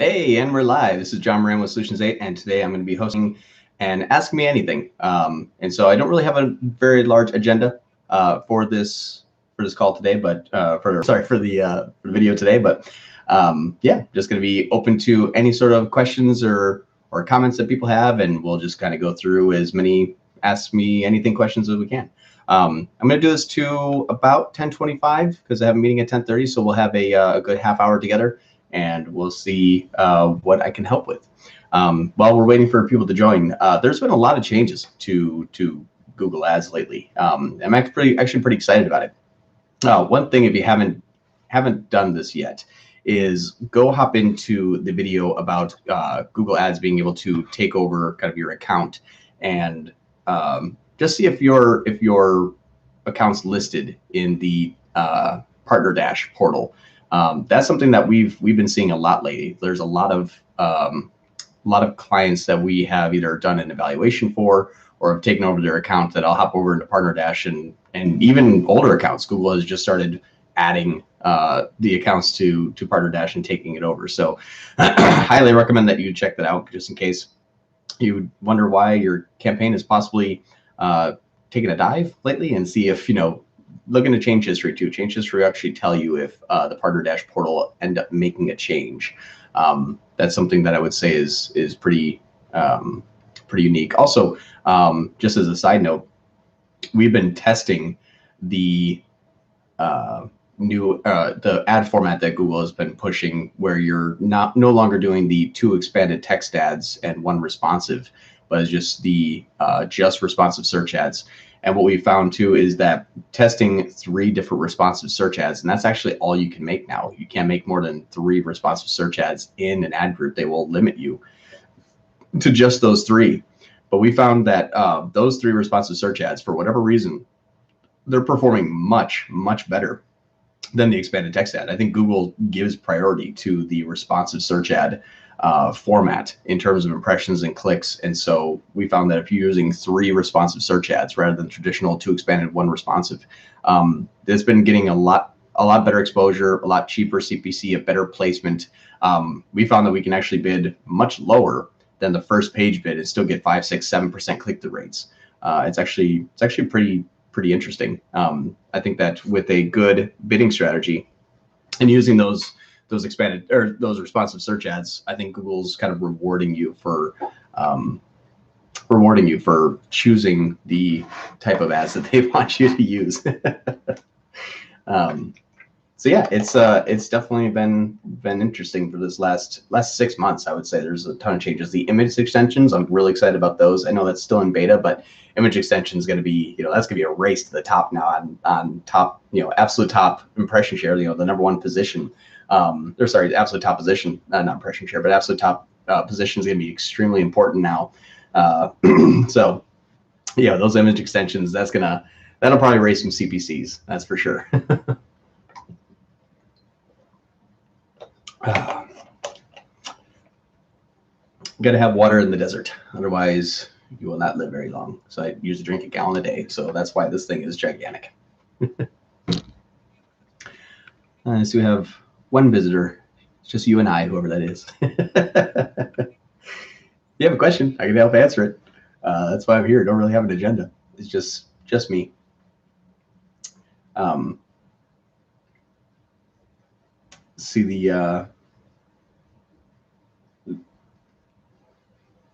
Hey, and we're live. This is John Moran with Solutions 8, and today I'm going to be hosting and Ask Me Anything. And so I don't really have a very large agenda for this call today, but for the video today. But yeah, just going to be open to any sort of questions or comments that people have, and we'll just kind of go through as many Ask Me Anything questions as we can. I'm going to do this to about 10:25 because I have a meeting at 10:30, so we'll have a good half hour together, and we'll see what I can help with. While we're waiting for people to join, there's been a lot of changes to Google Ads lately. I'm actually pretty excited about it. One thing, if you haven't done this yet, is go hop into the video about Google Ads being able to take over kind of your account and just see if your account's listed in the Partner Dash portal. That's something that we've been seeing a lot lately. There's a lot of clients that we have either done an evaluation for or have taken over their account that I'll hop over into Partner Dash, and even older accounts. Google has just started adding the accounts to Partner Dash and taking it over. So highly recommend that you check that out, just in case you wonder why your campaign is possibly taking a dive lately, and see if, look into change history too. Change history will actually tell you if the Partner Dash portal end up making a change. That's something that I would say is pretty unique. Also, just as a side note, we've been testing the the ad format that Google has been pushing, where you're no longer doing the 2 expanded text ads and 1 responsive, but it's just the just responsive search ads. And what we found too is that testing 3 different responsive search ads, and that's actually all you can make now. You can't make more than 3 responsive search ads in an ad group. They will limit you to just those 3. But we found that those 3 responsive search ads, for whatever reason, they're performing much, much better than the expanded text ad. I think Google gives priority to the responsive search ad format in terms of impressions and clicks. And so we found that if you're using 3 responsive search ads rather than traditional 2 expanded 1 responsive, it's been getting a lot better exposure, a lot cheaper CPC, a better placement. We found that we can actually bid much lower than the first page bid and still get 5, 6, 7% click-through rates. It's actually pretty interesting. I think that with a good bidding strategy and using those expanded or those responsive search ads, I think Google's kind of rewarding you for choosing the type of ads that they want you to use. So yeah, it's definitely been interesting for this last 6 months. I would say there's a ton of changes. The image extensions, I'm really excited about those. I know that's still in beta, but image extension is going to be, that's going to be a race to the top now on top, absolute top impression share, the number 1 position. Absolute top position, not impression share, but absolute top position is going to be extremely important now. So yeah, those image extensions, that'll probably raise some CPCs, that's for sure. Got to have water in the desert, otherwise you will not live very long. So I usually drink a gallon a day, so that's why this thing is gigantic. So we have 1 visitor. It's just you and I, whoever that is. If you have a question, I can help answer it. That's why I'm here. Don't really have an agenda. It's just me. See the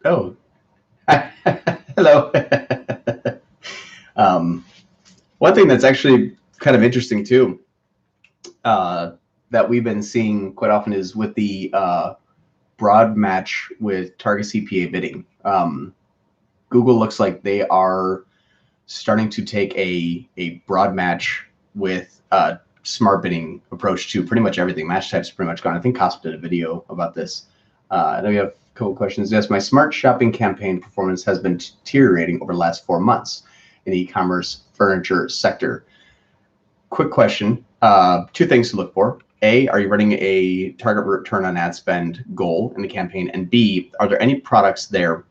oh, hello. One thing that's actually kind of interesting too, that we've been seeing quite often, is with the broad match with target CPA bidding. Google looks like they are starting to take a broad match with smart bidding approach to pretty much everything. Match types pretty much gone. I think Cosp did a video about this. I know we have a couple questions. Yes, my smart shopping campaign performance has been deteriorating over the last 4 months in the e-commerce furniture sector. Quick question. 2 things to look for. A, are you running a target return on ad spend goal in the campaign? And B, are there any products there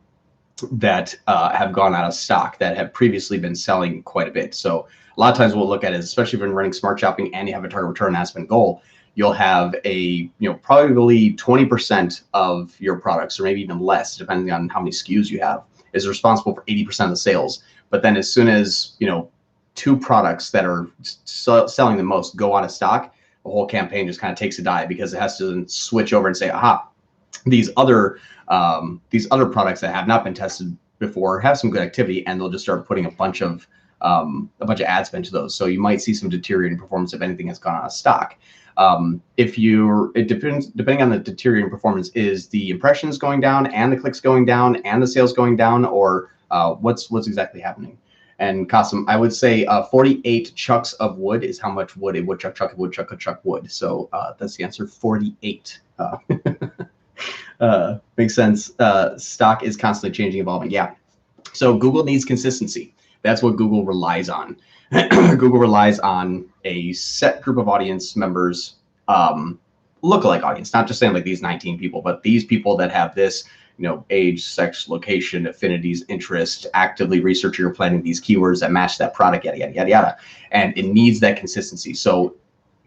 that have gone out of stock that have previously been selling quite a bit? So a lot of times what we'll look at is, especially if you're running smart shopping and you have a target return on ad spend goal, you'll have probably 20% of your products, or maybe even less, depending on how many SKUs you have, is responsible for 80% of the sales. But then as soon as, 2 products that are selling the most go out of stock, the whole campaign just kind of takes a dive, because it has to switch over and say, aha, these other products that have not been tested before have some good activity, and they'll just start putting a bunch of ad spend to those. So you might see some deteriorating performance if anything has gone out of stock. It depends, depending on the deteriorating performance, is the impressions going down and the clicks going down and the sales going down, or what's exactly happening? And Qasim, I would say 48 chucks of wood is how much wood a woodchuck chuck, a woodchuck could chuck wood. So that's the answer, 48. Makes sense. Stock is constantly changing, evolving. Yeah. So Google needs consistency. That's what Google relies on. Google relies on a set group of audience members, lookalike audience, not just saying like these 19 people, but these people that have this, age, sex, location, affinities, interest, actively researching or planning these keywords that match that product, yada, yada, yada, yada. And it needs that consistency. So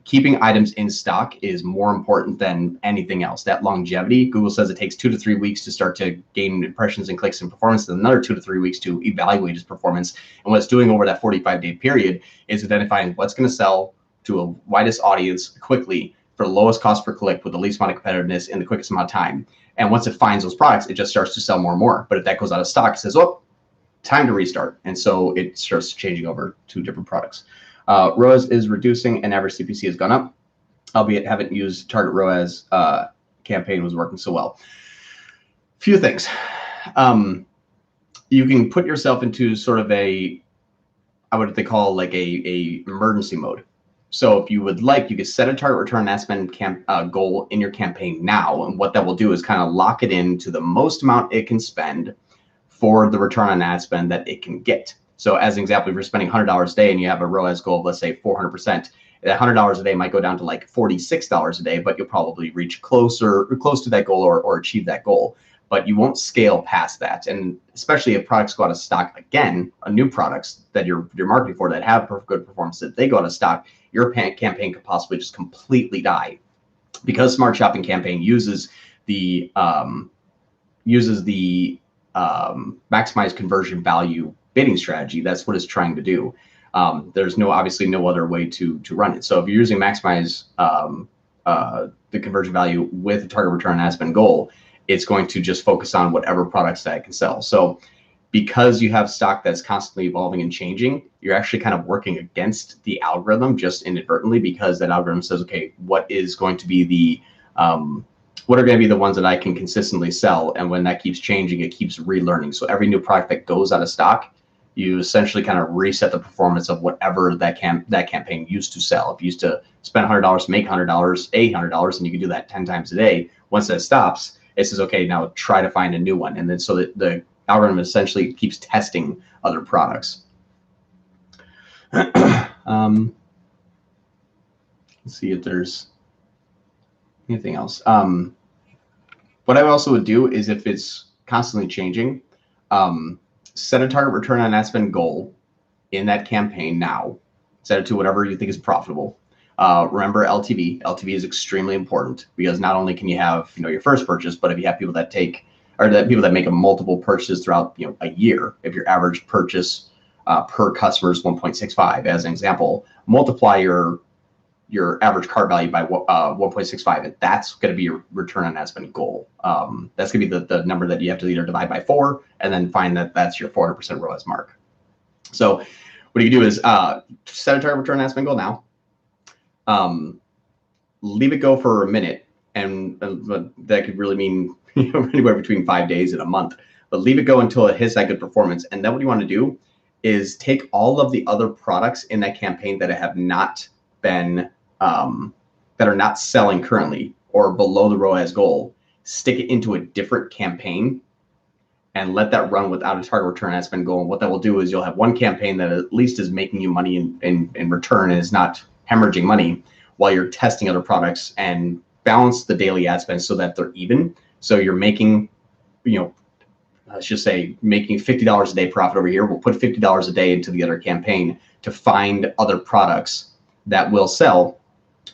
keeping items in stock is more important than anything else. That longevity, Google says it takes 2 to 3 weeks to start to gain impressions and clicks and performance, and another 2 to 3 weeks to evaluate its performance. And what it's doing over that 45-day period is identifying what's going to sell to a widest audience quickly for the lowest cost per click with the least amount of competitiveness in the quickest amount of time. And once it finds those products, it just starts to sell more and more. But if that goes out of stock, it says, oh, time to restart. And so it starts changing over to different products. ROAS is reducing and average CPC has gone up, albeit haven't used target ROAS campaign was working so well. Few things. You can put yourself into sort of what they call like a emergency mode. So if you would like, you could set a target return on ad spend goal in your campaign now. And what that will do is kind of lock it into the most amount it can spend for the return on ad spend that it can get. So as an example, if you're spending $100 a day and you have a ROAS goal of, let's say, 400%, that $100 a day might go down to like $46 a day, but you'll probably reach close to that goal or achieve that goal. But you won't scale past that. And especially if products go out of stock again, new products that you're marketing for that have good performance, that they go out of stock, your campaign could possibly just completely die. Because Smart Shopping campaign uses the maximize conversion value bidding strategy. That's what it's trying to do. There's obviously no other way to run it. So if you're using maximize the conversion value with a target return on ad spend goal, it's going to just focus on whatever products that it can sell. So because you have stock that's constantly evolving and changing, you're actually kind of working against the algorithm just inadvertently, because that algorithm says, okay, what is going to be the what are going to be the ones that I can consistently sell? And when that keeps changing, it keeps relearning. So every new product that goes out of stock, you essentially kind of reset the performance of whatever that campaign used to sell. If you used to spend $100 to make $100, and you can do that 10 times a day, once that stops, it says, okay, now try to find a new one. And then so that the algorithm essentially keeps testing other products. Let's see if there's anything else. What I also would do is, if it's constantly changing, set a target return on ad spend goal in that campaign now. Set it to whatever you think is profitable. Remember LTV. LTV is extremely important, because not only can you have your first purchase, but if you have people that make a multiple purchases throughout a year, if your average purchase per customer is 1.65 as an example, multiply your average cart value by 1.65, and that's going to be your return on ad spend goal. That's going to be the number that you have to either divide by 4 and then find that that's your 400% ROAS mark. So what you do is set a target return on ad spend goal now. Leave it go for a minute, and that could really mean anywhere between 5 days and a month. But leave it go until it hits that good performance, and then what you want to do is take all of the other products in that campaign that have not been that are not selling currently or below the ROAS goal, stick it into a different campaign, and let that run without a target return ad spend goal. And what that will do is you'll have one campaign that at least is making you money in return and is not hemorrhaging money, while you're testing other products, and balance the daily ad spend so that they're even. So you're making, let's just say making $50 a day profit over here. We'll put $50 a day into the other campaign to find other products that will sell,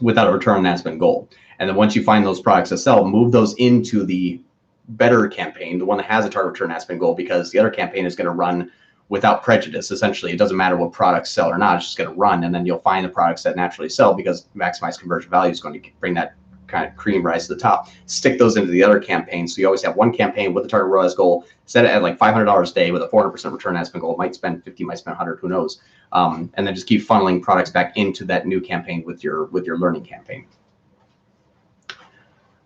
without a return on ad spend goal. And then once you find those products to sell, move those into the better campaign, the one that has a target return ad spend goal, because the other campaign is going to run without prejudice. Essentially, it doesn't matter what products sell or not, it's just going to run, and then you'll find the products that naturally sell, because maximize conversion value is going to bring that kind of cream rise to the top. Stick those into the other campaign, so you always have one campaign with a target ROAS goal, set it at like $500 a day with a 400% return ad spend goal. It might spend 50, might spend 100, who knows? And then just keep funneling products back into that new campaign with your learning campaign.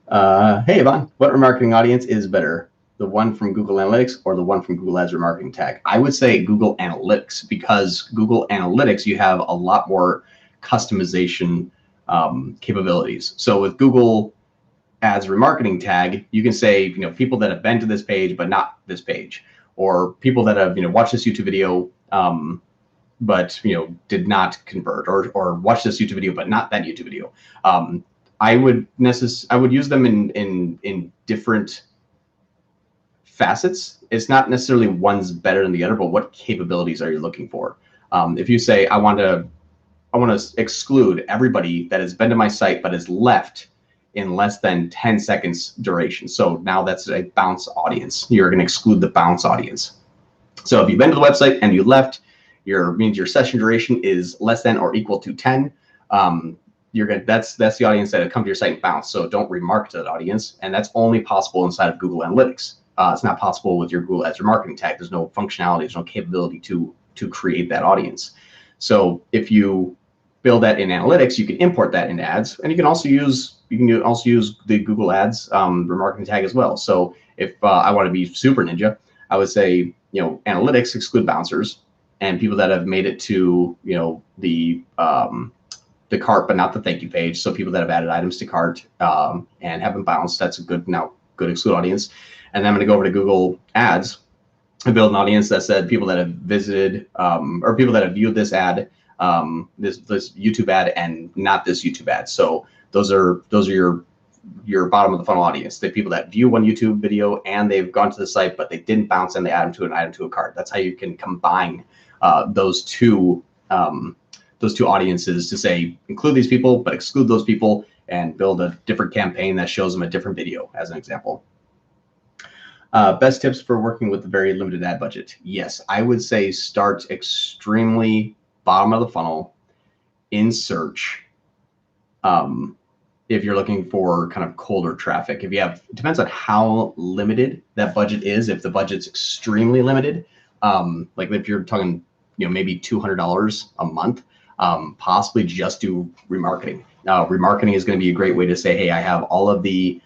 Hey, Yvonne, what remarketing audience is better? The one from Google Analytics or the one from Google Ads Remarketing tag? I would say Google Analytics, because Google Analytics, you have a lot more customization capabilities. So with Google Ads Remarketing tag, you can say, people that have been to this page, but not this page, or people that have, watched this YouTube video, but, did not convert, or watched this YouTube video, but not that YouTube video. I would use them in different facets. It's not necessarily one's better than the other, but what capabilities are you looking for? If you say, I want to exclude everybody that has been to my site but has left in less than 10 seconds duration. So now that's a bounce audience. You're going to exclude the bounce audience. So if you've been to the website and you left, means your session duration is less than or equal to 10. That's the audience that have come to your site and bounce. So don't remarket to that audience, and that's only possible inside of Google Analytics. It's not possible with your Google Ads Remarketing tag. There's no functionality, there's no capability to create that audience. So if you build that in Analytics, you can import that into Ads, and you can also use the Google Ads Remarketing tag as well. So if I want to be super ninja, I would say Analytics exclude bouncers and people that have made it to the cart but not the thank you page. So people that have added items to cart and haven't bounced, that's a good exclude audience. And then I'm going to go over to Google Ads and build an audience that said people that have visited or people that have viewed this ad, this YouTube ad, and not this YouTube ad. So those are your bottom of the funnel audience. The people that view one YouTube video and they've gone to the site but they didn't bounce and they add them to an item to a cart. That's how you can combine those two audiences to say include these people but exclude those people, and build a different campaign that shows them a different video, as an example. Best tips for working with a very limited ad budget? Yes, I would say start extremely bottom of the funnel in search. If you're looking for kind of colder traffic, it depends on how limited that budget is. If the budget's extremely limited, like if you're talking, maybe $200 a month, possibly just do remarketing. Remarketing is going to be a great way to say, hey, I have all the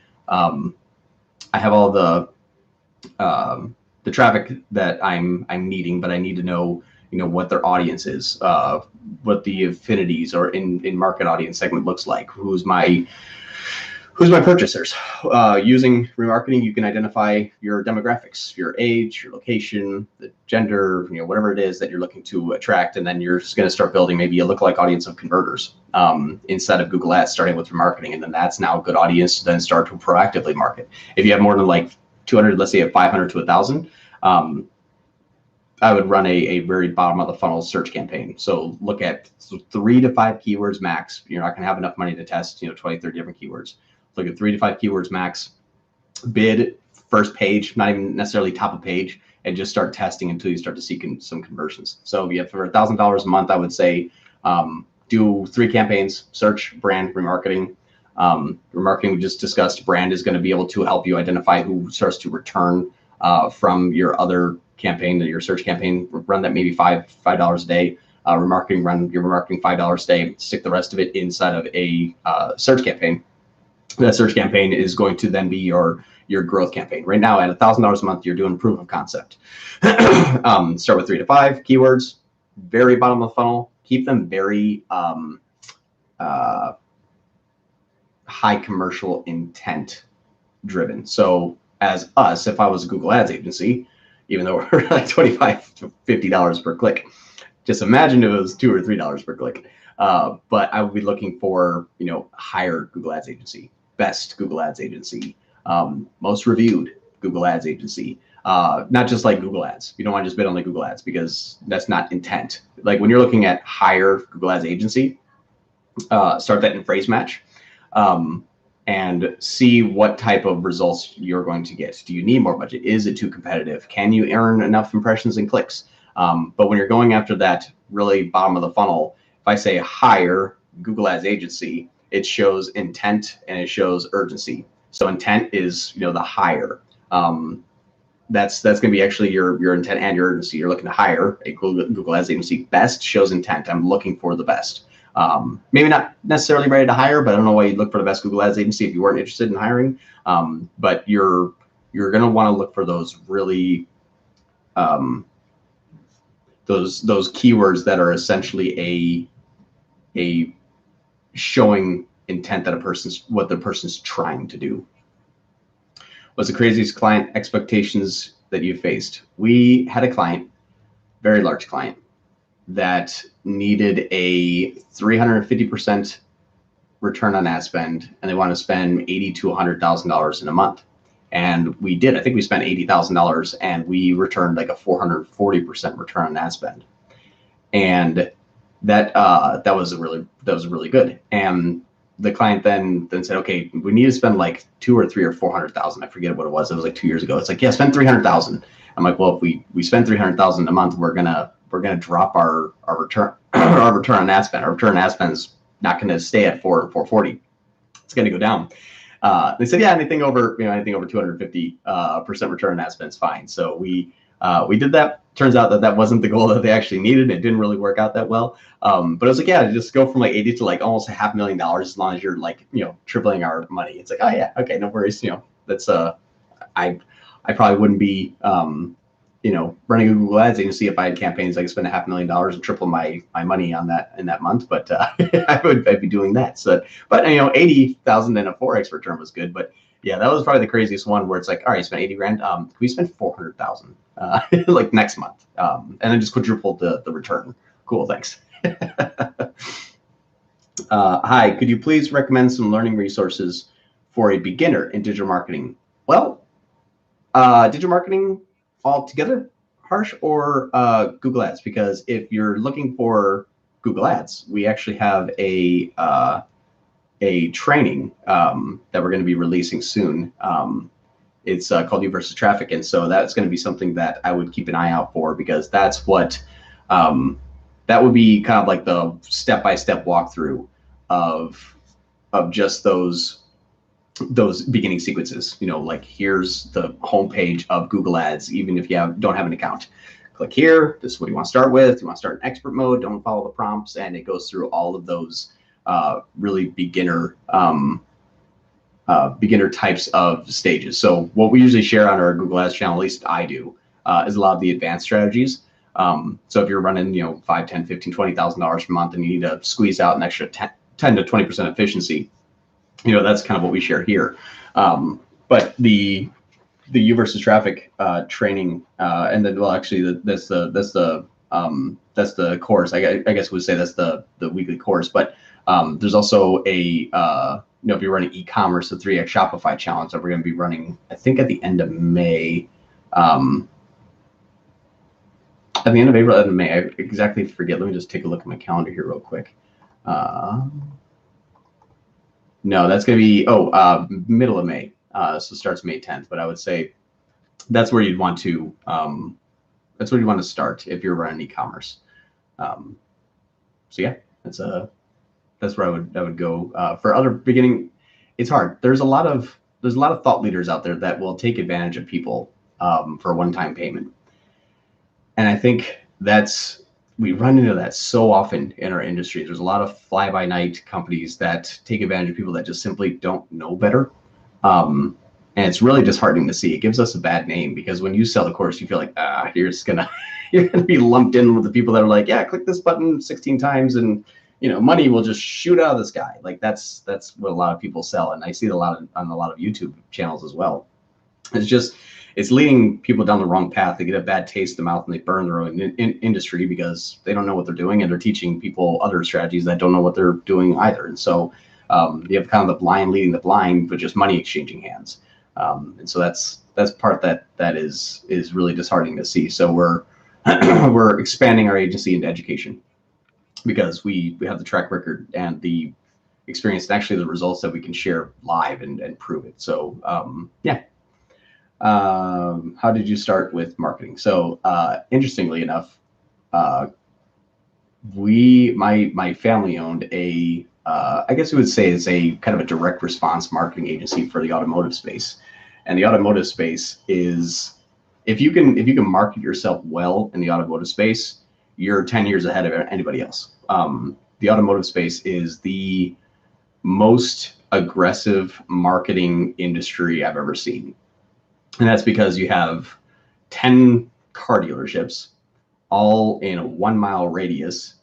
traffic that I'm needing, but I need to know, what their audience is, what the affinities or in market audience segment looks like, who's my purchasers. Using remarketing, you can identify your demographics, your age, your location, the gender, whatever it is that you're looking to attract, and then you're just going to start building maybe a lookalike audience of converters inside of Google Ads, starting with remarketing, and then that's now a good audience to then start to proactively market. If you have more than like 200, let's say you have 500 to 1,000, I would run a very bottom of the funnel search campaign. So look at 3 to 5 keywords max. You're not going to have enough money to test 20, 30 different keywords. Look at 3 to 5 keywords max. Bid first page, not even necessarily top of page, and just start testing until you start to see some conversions. So for $1,000 a month, I would say do 3 campaigns: search, brand, remarketing. Remarketing, we just discussed. Brand is going to be able to help you identify who starts to return from your other campaign, your search campaign. Run that maybe $5 a day. Remarketing, run your remarketing $5 a day. Stick the rest of it inside of a search campaign. That search campaign is going to then be your growth campaign. Right now, at $1,000 a month, you're doing proof of concept. Start with 3 to 5 keywords, very bottom of the funnel. Keep them very high commercial intent driven. So as us, if I was a Google Ads agency, even though we're like $25 to $50 per click, just imagine if it was $2 or $3 per click. But I would be looking for, higher Google Ads agency, best Google Ads agency, most reviewed Google Ads agency, not just like Google Ads. You don't want to just bid on like Google Ads, because that's not intent. Like when you're looking at higher Google Ads agency, start that in phrase match, and see what type of results you're going to get. Do you need more budget? Is it too competitive? Can you earn enough impressions and clicks? But when you're going after that really bottom of the funnel, if I say hire Google Ads agency, it shows intent and it shows urgency. So intent is, the hire. That's going to be actually your intent and your urgency. You're looking to hire a Google Ads agency. Best shows intent. I'm looking for the best. Maybe not necessarily ready to hire, but I don't know why you'd look for the best Google Ads agency if you weren't interested in hiring. But you're going to want to look for those really those keywords that are essentially a showing intent that what the person's trying to do. What's the craziest client expectations that you faced? We had a client, very large client, that needed a 350% return on ad spend, and they want to spend $80,000 to $100,000 in a month. And we did. I think we spent $80,000, and we returned like a 440% return on ad spend. And that was really good. And the client then said, okay, we need to spend like 2 or 3 or 400,000. I forget what it was. It was like 2 years ago. It's like, yeah, spend 300,000. I'm like, well, if we spend 300,000 a month, we're gonna drop our return our return on ad spend. Our return on ad spend is not going to stay at 440. It's going to go down. They said, yeah, anything over 250% return on ad spend is fine. So we did that. Turns out that wasn't the goal that they actually needed. It didn't really work out that well. But it was like, yeah, just go from like 80 to like almost $500,000 as long as you're like, tripling our money. It's like, oh yeah, okay, no worries. That's I probably wouldn't be running a Google Ads agency if I had campaigns I could spend $500,000 and triple my money on that in that month. But I'd be doing that. So, but 80,000 and a 4x return was good. But yeah, that was probably the craziest one where it's like, all right, you spent 80 grand. Can we spend 400,000 like next month, and then just quadruple the return? Cool, thanks. Hi, could you please recommend some learning resources for a beginner in digital marketing? Well, digital marketing altogether, Harsh, or Google Ads? Because if you're looking for Google Ads, we actually have a training that we're going to be releasing soon. It's called You versus Traffic, and so that's going to be something that I would keep an eye out for, because that's what that would be kind of like the step-by-step walkthrough of just those beginning sequences. Like here's the homepage of Google Ads, even if you don't have an account. Click here. This is what you want to start with. You want to start in expert mode. Don't follow the prompts, and it goes through all of those really beginner types of stages. So what we usually share on our Google Ads channel, at least I do, is a lot of the advanced strategies. So if you're running, $5, $10, $15, $20,000 per month, and you need to squeeze out an extra 10 to 20% efficiency, that's kind of what we share here. But the You versus Traffic training, and then, well, actually that's the course. I guess we'd say that's the weekly course. But there's also a if you're running e-commerce, the 3x Shopify challenge that we're going to be running, I think at the end of May. At the end of April, end of May, I exactly forget. Let me just take a look at my calendar here real quick. No, that's going to be middle of May. So it starts May 10th. But I would say that's where you'd want to start if you're running e-commerce. So yeah, that's where I would go. For other beginning, it's hard. There's a lot of thought leaders out there that will take advantage of people for a one-time payment, and I think we run into that so often in our industry. There's a lot of fly-by-night companies that take advantage of people that just simply don't know better. And it's really disheartening to see. It gives us a bad name, because when you sell the course, you feel like, you're gonna be lumped in with the people that are like, yeah, click this button 16 times and money will just shoot out of the sky. Like that's what a lot of people sell. And I see it on a lot of YouTube channels as well. It's leading people down the wrong path. They get a bad taste in the mouth, and they burn their own industry because they don't know what they're doing, and they're teaching people other strategies that don't know what they're doing either. And so you have kind of the blind leading the blind, but just money exchanging hands. And so that's part that is really disheartening to see. So we're we're expanding our agency into education. because we have the track record and the experience and actually the results that we can share live and prove it. So yeah. How did you start with marketing? So interestingly enough, my family owned a I guess we would say it's a kind of a direct response marketing agency for the automotive space. And the automotive space is, if you can market yourself well in the automotive space, you're 10 years ahead of anybody else. The automotive space is the most aggressive marketing industry I've ever seen. And that's because you have 10 car dealerships all in a 1 mile radius.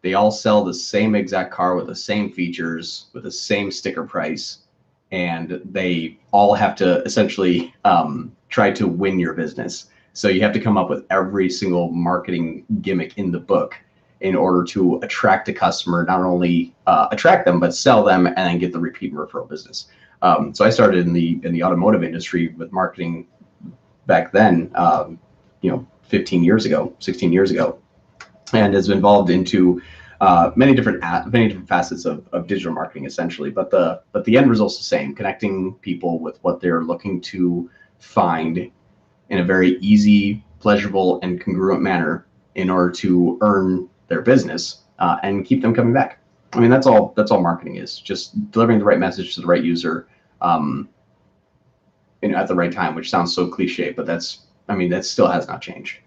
They all sell the same exact car with the same features, with the same sticker price, and they all have to essentially try to win your business. So you have to come up with every single marketing gimmick in the book in order to attract a customer, not only attract them, but sell them and then get the repeat and referral business. So I started in the automotive industry with marketing back then, 15 years ago, 16 years ago, and has evolved into many different facets of digital marketing, essentially. But the end result's the same: connecting people with what they're looking to find in a very easy, pleasurable, and congruent manner in order to earn their business and keep them coming back. I mean, that's all marketing is: just delivering the right message to the right user, at the right time. Which sounds so cliche, but that still has not changed.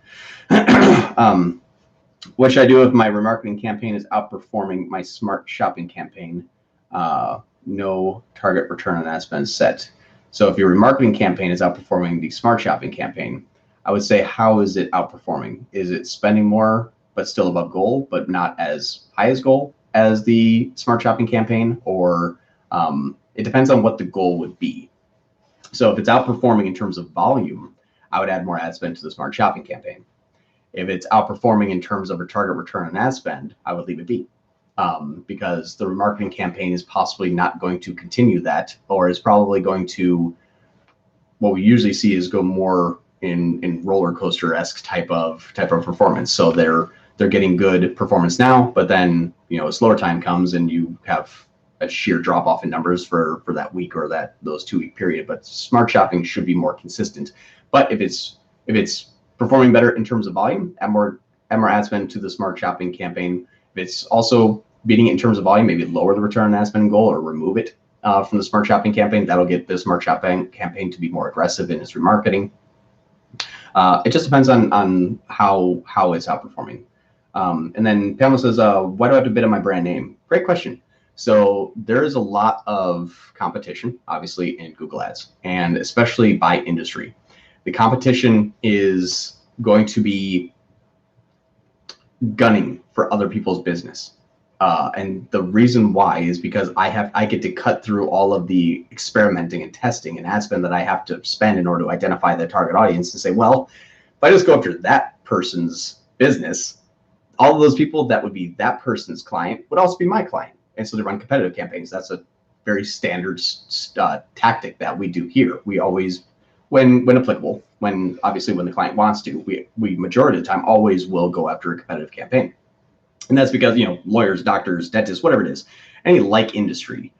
What should I do if my remarketing campaign is outperforming my smart shopping campaign? No target return on ad spend set. So if your remarketing campaign is outperforming the smart shopping campaign, I would say, how is it outperforming? Is it spending more but still above goal, but not as high as goal as the smart shopping campaign? Or it depends on what the goal would be. So if it's outperforming in terms of volume, I would add more ad spend to the smart shopping campaign. If it's outperforming in terms of a target return on ad spend, I would leave it be, because the remarketing campaign is possibly not going to continue that, or is probably going to, what we usually see is go more in roller coaster-esque type of performance. So they're getting good performance now, but then a slower time comes and you have a sheer drop off in numbers for that week or those 2 week period. But smart shopping should be more consistent. But if it's performing better in terms of volume, add more ad spend to the smart shopping campaign. If it's also beating it in terms of volume, maybe lower the return on ad spend goal or remove it from the smart shopping campaign. That'll get the smart shopping campaign to be more aggressive in its remarketing. It just depends on how it's outperforming. And then Pamela says, why do I have to bid on my brand name? Great question. So there is a lot of competition, obviously, in Google Ads, and especially by industry. The competition is going to be gunning for other people's business. And the reason why is because I get to cut through all of the experimenting and testing and ad spend that I have to spend in order to identify the target audience and say, well, if I just go after that person's business, all of those people that would be that person's client would also be my client. And so they run competitive campaigns. That's a very standard tactic that we do here. We always, when applicable, obviously when the client wants to, we majority of the time always will go after a competitive campaign. And that's because, lawyers, doctors, dentists, whatever it is, any like industry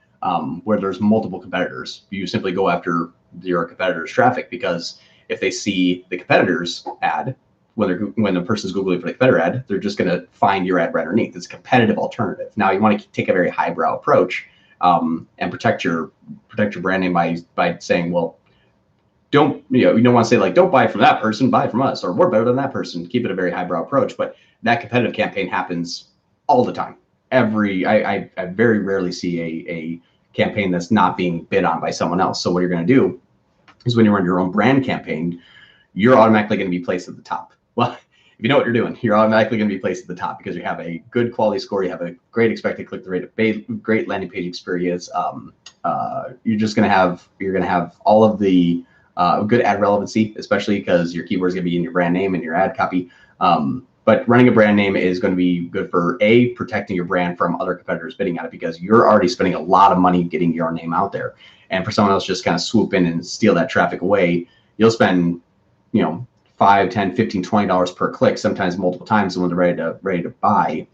where there's multiple competitors, you simply go after your competitor's traffic, because if they see the competitor's ad, when the person's Googling for the competitor ad, they're just going to find your ad right underneath. It's a competitive alternative. Now you want to take a very highbrow approach and protect your brand name by saying, well, you don't want to say like, don't buy from that person, buy from us, or we're better than that person. Keep it a very highbrow approach. But that competitive campaign happens all the time. I very rarely see a campaign that's not being bid on by someone else. So what you're going to do is, when you run your own brand campaign, you're automatically going to be placed at the top. Well, if you know what you're doing, you're automatically going to be placed at the top because you have a good quality score, you have a great expected click-through rate, great landing page experience. You're going to have all of the good ad relevancy, especially because your keywords going to be in your brand name and your ad copy. But running a brand name is going to be good for protecting your brand from other competitors bidding on it, because you're already spending a lot of money getting your name out there. And for someone else just kind of swoop in and steal that traffic away, you'll spend, $5, $10, $15, $20 per click, sometimes multiple times when they're ready to buy.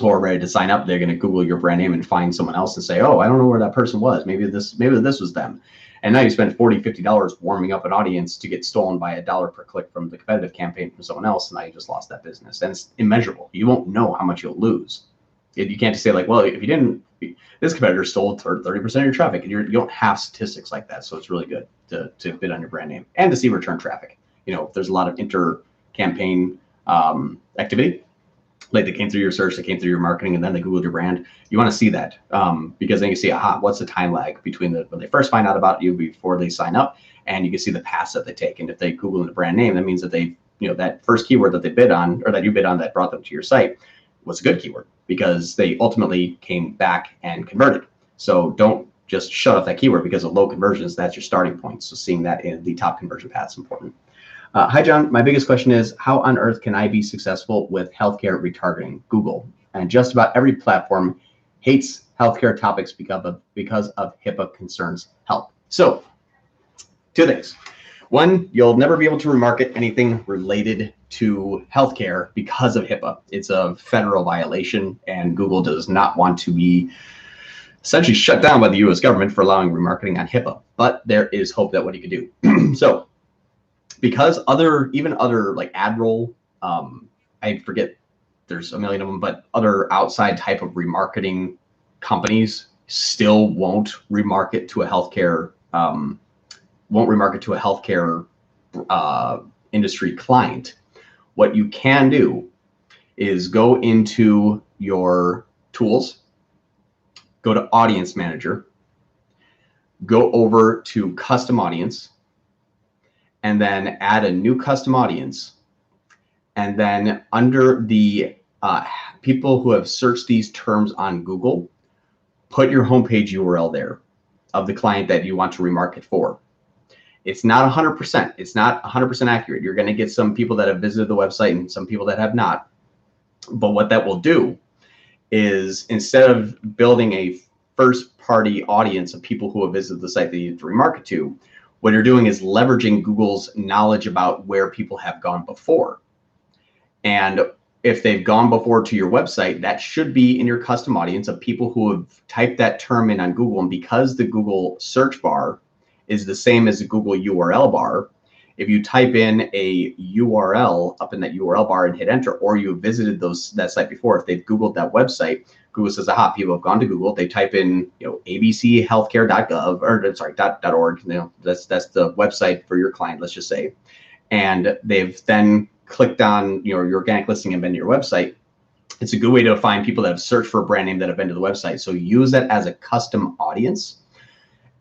or ready to sign up, they're going to Google your brand name and find someone else and say, oh, I don't know where that person was. Maybe this was them. And now you spend $40, $50 warming up an audience to get stolen by $1 per click from the competitive campaign from someone else. And now you just lost that business. And it's immeasurable. You won't know how much you'll lose. You can't just say like, well, if you didn't, this competitor stole 30% of your traffic, and you don't have statistics like that. So it's really good to bid on your brand name and to see return traffic. If there's a lot of inter-campaign activity, like they came through your search, they came through your marketing, and then they Googled your brand. You want to see that because then you see, aha, what's the time lag between when they first find out about you before they sign up, and you can see the paths that they take. And if they Google the brand name, that means that they, that first keyword that they bid on, or that you bid on, that brought them to your site, was a good keyword because they ultimately came back and converted. So don't just shut off that keyword because of low conversions. That's your starting point. So seeing that in the top conversion path is important. Hi, John. My biggest question is, how on earth can I be successful with healthcare retargeting? Google and just about every platform hates healthcare topics because of HIPAA concerns. Help. So, two things. One, you'll never be able to remarket anything related to healthcare because of HIPAA. It's a federal violation, and Google does not want to be essentially shut down by the U.S. government for allowing remarketing on HIPAA. But there is hope that what you can do. So, because even other like AdRoll, I forget, there's a million of them, but other outside type of remarketing companies still won't remarket to a healthcare industry client. What you can do is go into your tools, go to Audience Manager, go over to Custom Audience, and then add a new custom audience. And then under the people who have searched these terms on Google, put your homepage URL there of the client that you want to remarket for. It's not 100%. It's not 100% accurate. You're going to get some people that have visited the website and some people that have not. But what that will do is, instead of building a first-party audience of people who have visited the site that you need to remarket to, what you're doing is leveraging Google's knowledge about where people have gone before. And if they've gone before to your website, that should be in your custom audience of people who have typed that term in on Google. And because the Google search bar is the same as the Google URL bar, if you type in a URL up in that URL bar and hit enter, or you visited that site before, if they've Googled that website, Google says, aha, people have gone to Google. They type in, abchealthcare.gov, or sorry, .org. That's the website for your client, let's just say, and they've then clicked on your organic listing and been to your website. It's a good way to find people that have searched for a brand name that have been to the website. So use that as a custom audience,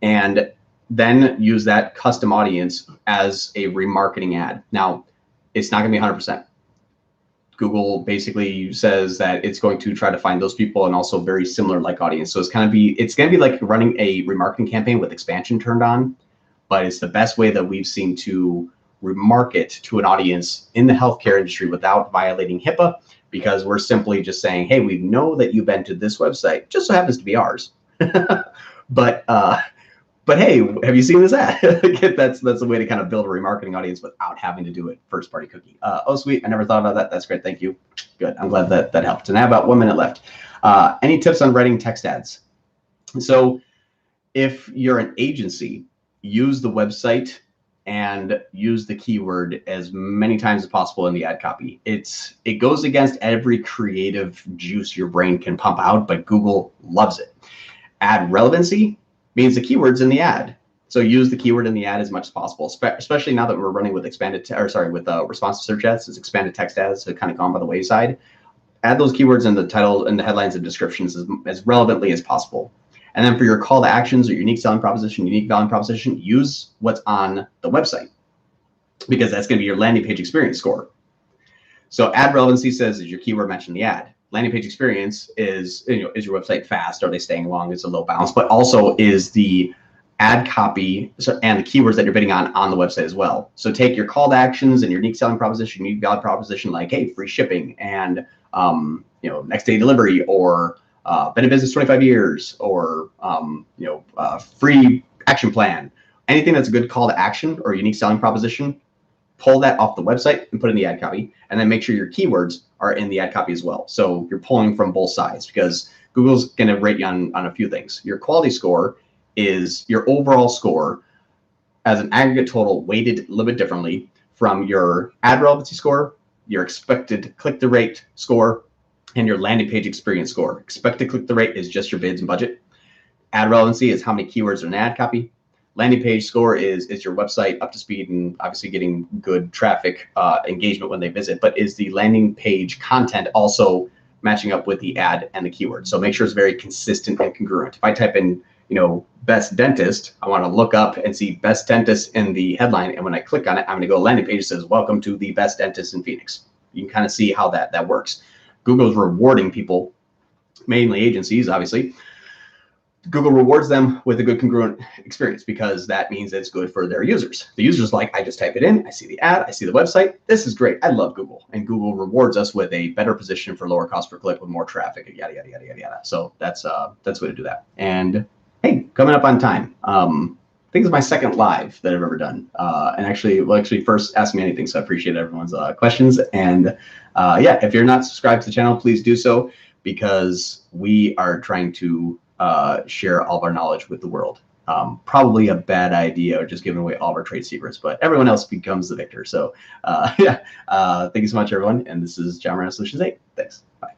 and then use that custom audience as a remarketing ad. Now, it's not going to be 100%. Google basically says that it's going to try to find those people and also very similar like audience. So it's going to be like running a remarketing campaign with expansion turned on, but it's the best way that we've seen to remarket to an audience in the healthcare industry without violating HIPAA, because we're simply just saying, hey, we know that you've been to this website, just so happens to be ours. But hey, have you seen this ad? That's a way to kind of build a remarketing audience without having to do it first party cookie. Oh, sweet. I never thought about that. That's great. Thank you. Good. I'm glad that helped. And I have about 1 minute left. Any tips on writing text ads? So if you're an agency, use the website and use the keyword as many times as possible in the ad copy. It goes against every creative juice your brain can pump out, but Google loves it. Ad relevancy means the keyword's in the ad. So use the keyword in the ad as much as possible, especially now that we're running with responsive search ads. It's expanded text ads, so kind of gone by the wayside. Add those keywords in the title and the headlines and descriptions as relevantly as possible. And then for your call to actions or unique selling proposition, unique value proposition, use what's on the website, because that's going to be your landing page experience score. So ad relevancy says, is your keyword mentioned in the ad? Landing page experience is your website fast? Are they staying long? Is it low bounce? But also, is the ad copy and the keywords that you're bidding on the website as well. So take your call to actions and your unique selling proposition, unique value proposition, like, hey, free shipping and next day delivery, or been in business 25 years, or free action plan. Anything that's a good call to action or unique selling proposition, pull that off the website and put in the ad copy, and then make sure your keywords are in the ad copy as well. So you're pulling from both sides because Google's going to rate you on a few things. Your quality score is your overall score as an aggregate total weighted a little bit differently from your ad relevancy score, your expected click-through rate score, and your landing page experience score. Expected click-through rate is just your bids and budget. Ad relevancy is how many keywords are in an ad copy. Landing page score is your website up to speed and obviously getting good traffic engagement when they visit, but is the landing page content also matching up with the ad and the keyword? So make sure it's very consistent and congruent. If I type in, best dentist, I want to look up and see best dentist in the headline, and when I click on it, I'm going to go to a landing page that says, welcome to the best dentist in Phoenix. You can kind of see how that works. Google's rewarding people, mainly agencies, obviously. Google rewards them with a good congruent experience because that means it's good for their users. The user's like, I just type it in, I see the ad, I see the website. This is great. I love Google. And Google rewards us with a better position for lower cost per click with more traffic, and yada, yada, yada, yada, yada. So that's a way to do that. And hey, coming up on time. I think it's my second live that I've ever done. And actually first ask me anything. So I appreciate everyone's questions. And yeah, if you're not subscribed to the channel, please do so because we are trying to share all of our knowledge with the world. Probably a bad idea or just giving away all of our trade secrets, but everyone else becomes the victor. So yeah, thank you so much, everyone. And this is John Moran Solutions 8. Thanks. Bye.